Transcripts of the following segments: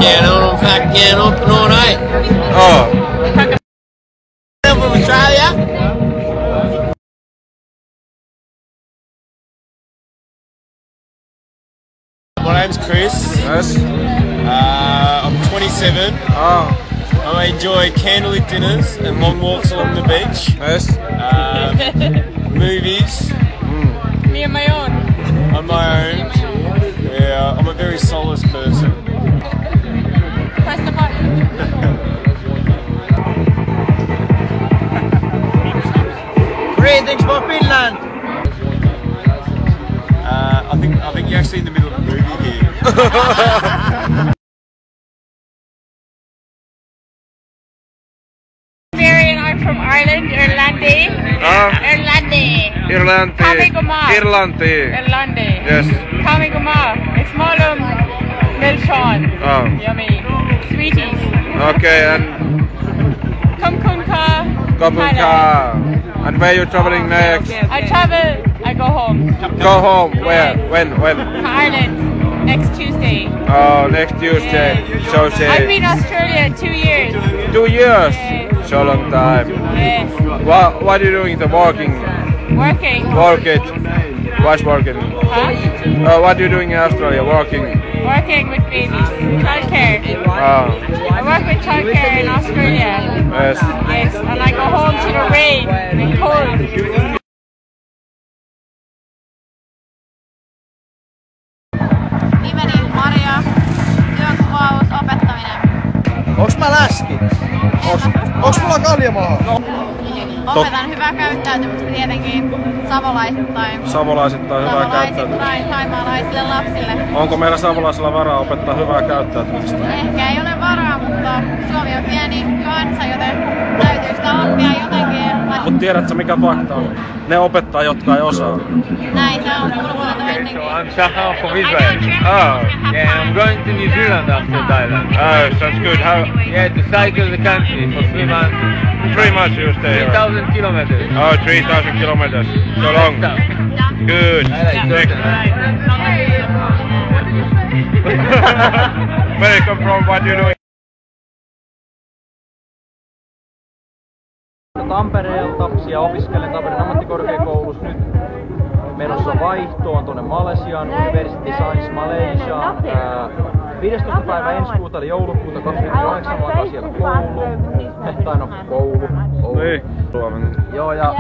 Getting up all night. Oh. I'm from Australia. My name's Chris. Yes. I'm 27. Oh. I enjoy candlelit dinners and long walks along the beach. Yes. Movies. Me on my own. On my own. Yeah, I'm a very soulless person. Press the button. Greetings for Finland. I think you're actually in the middle of a movie here. Mary and I'm from Ireland, Irlandi. Irlandi. Irlandi. Yes. Kamigoma. It's Malum Milchon. Oh. Yummy. Sweeties. Okay, and Kumkunka. Kopunka. And where you traveling next? I travel, I go home. Go home. Where? When? To Ireland. Next Tuesday. Oh, next Tuesday. So say. I've been in Australia 2 years. 2 years. Yes. So long time. Yes. What are you doing? The walking. Working. Work it. What's working? Huh? What are you doing in Australia? Working. Working with babies. Childcare. Oh. I work with childcare in Australia. Yes. Yes, and I go home to the rain and cold. Nimeni Maria, työkuvaus, opettaminen. Onks mä läski? Onks mulla kaljamaha? Opetan hyvää käyttäytymistä tietenkin savolaisittain. Savolaisittain hyvää käyttäytymistä. Savolaisittain thaimaalaisille lapsille. Onko meillä savolaisilla varaa opettaa hyvää käyttäytymistä? Ehkä ei ole varaa, mutta Suomi on pieni kansa, joten täytyy sitä oppia jotenkin. Mut tiedätkö mikä fakta on? Ne opettaa, jotka ei osaa. Näin se on kulkuutettu ennenkin. I'm Shahar from Israel. Oh. Yeah, I'm going to New Zealand after Thailand. Oh, sounds good. How? Yeah, to cycle the country for 3 months. 3 months you stay here? 3,000 kilometers. Oh, 3,000 kilometers. So long. Good. Where you come from? What you doing? Tampereelta, siellä opiskelen Tampereen ammattikorkeakoulussa nyt menossa vaihtoon tuonne Malesiaan, University Science Malaysia. 15. päivä ensi kuuta eli joulukuuta 2008 alkaa siellä koulu. Tai no koulu. Niin. Suomen. Joo ja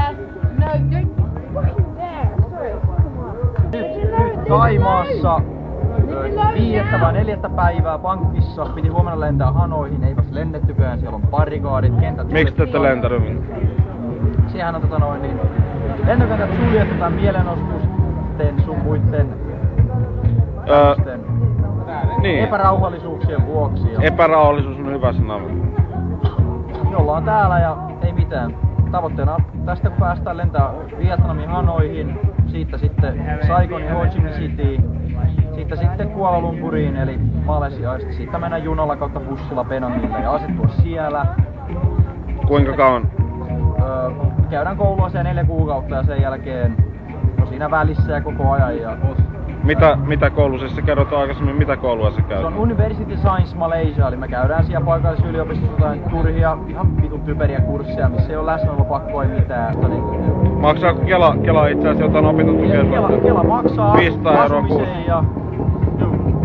nyt Thaimaassa 5. vai 4. päivää pankissa. Piti huomenna lentää Hanoihin, ei vasta lennettykään, siellä on barrikaadit, kentät. Miksi te ette lentänyt? Siihenhän on lentokentät suljettu tämän mielenostusten sun muitten niin. Epärauhallisuuksien vuoksi. Epärauhallisuus on hyvä sana. Me ollaan täällä ja ei mitään. Tavoitteena tästä kun päästään lentää Vietnamin Hanoihin, siitä sitten Saigonin Ho Chi Minh Cityin, siitä sitten Kuala Lumpuriin eli Malesiaan, siitä mennään junalla kautta bussilla Penangille ja asettua siellä. Kuinka kauan? Käydään koulua siellä 4 kuukautta ja sen jälkeen siinä välissä ja koko ajan. Ja Mitä koulussa sä kerrot aikaisemmin, mitä koulua sä käyt? Se on University Science Malaysia, eli me käydään siellä paikallisyliopistossa jotain turhia, ihan vitun typeriä kursseja, missä ei ole läsnäolopakkoa ei mitään. Maksaako Kela itse asiassa jotain opintotukea? Kela maksaa 500 € asumiseen ja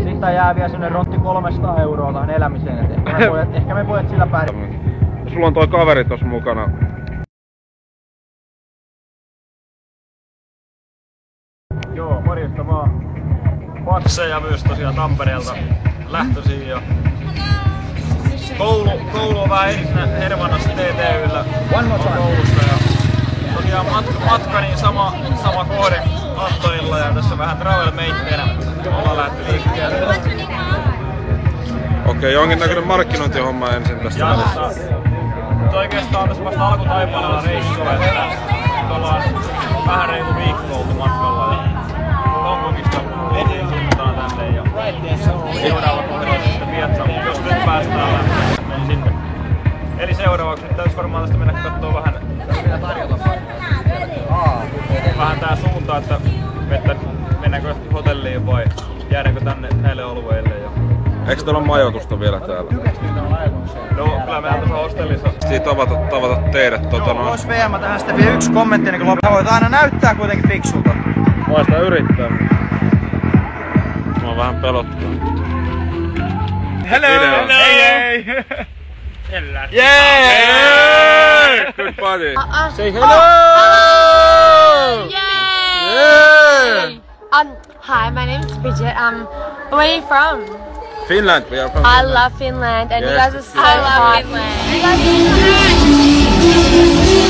siitä jää vielä semmonen rontti 300 € tähän elämiseen, et ehkä me voit sillä pärjää. Sulla on toi kaveri tossa mukana. Joo, morjesta, mä oon Patse ja myös tosiaan Tampereelta lähtöisin ja koulu on vähän Hermannassa TTYllä koulussa ja tosiaan matka niin sama kohde Antonilla ja tässä vähän travel meitteenä ollaan lähty liikkeelle. Okei, jonkinnäköinen markkinointihomma ensin tästä. Ja oikeastaan tässä vasta alkutaipaaleella reissua, että ollaan vähän reilu viikko oltu matkalla ja Hongkongista suuntaan tänne ja seuraava kohde sitten Vietnamiin, jos nyt päästään lähtemään sinne. Eli seuraavaksi nyt täytyisi varmaan tästä mennä kattoo vähän tää suunta, että mennäänkö hotelliin vai jäädäänkö tänne näille alueille. Eiks teillä ole majoitusta vielä täällä? No, kyllä mehän tuossa hostellissa. Siitä tavata teidät Vois VM tähän sitten vielä yksi kommentti niin kun loppuun. Voit aina näyttää kuitenkin fiksulta. Voi sitä yrittää. Mua vähän pelottaa. Hello! Hey! Yeah! Good buddy! Say hello! Yay! Hi, my name is Bridget. Where are you from? Finland, we are from I Finland. love Finland, and you Yes, guys are so I love hot. Finland. You guys are so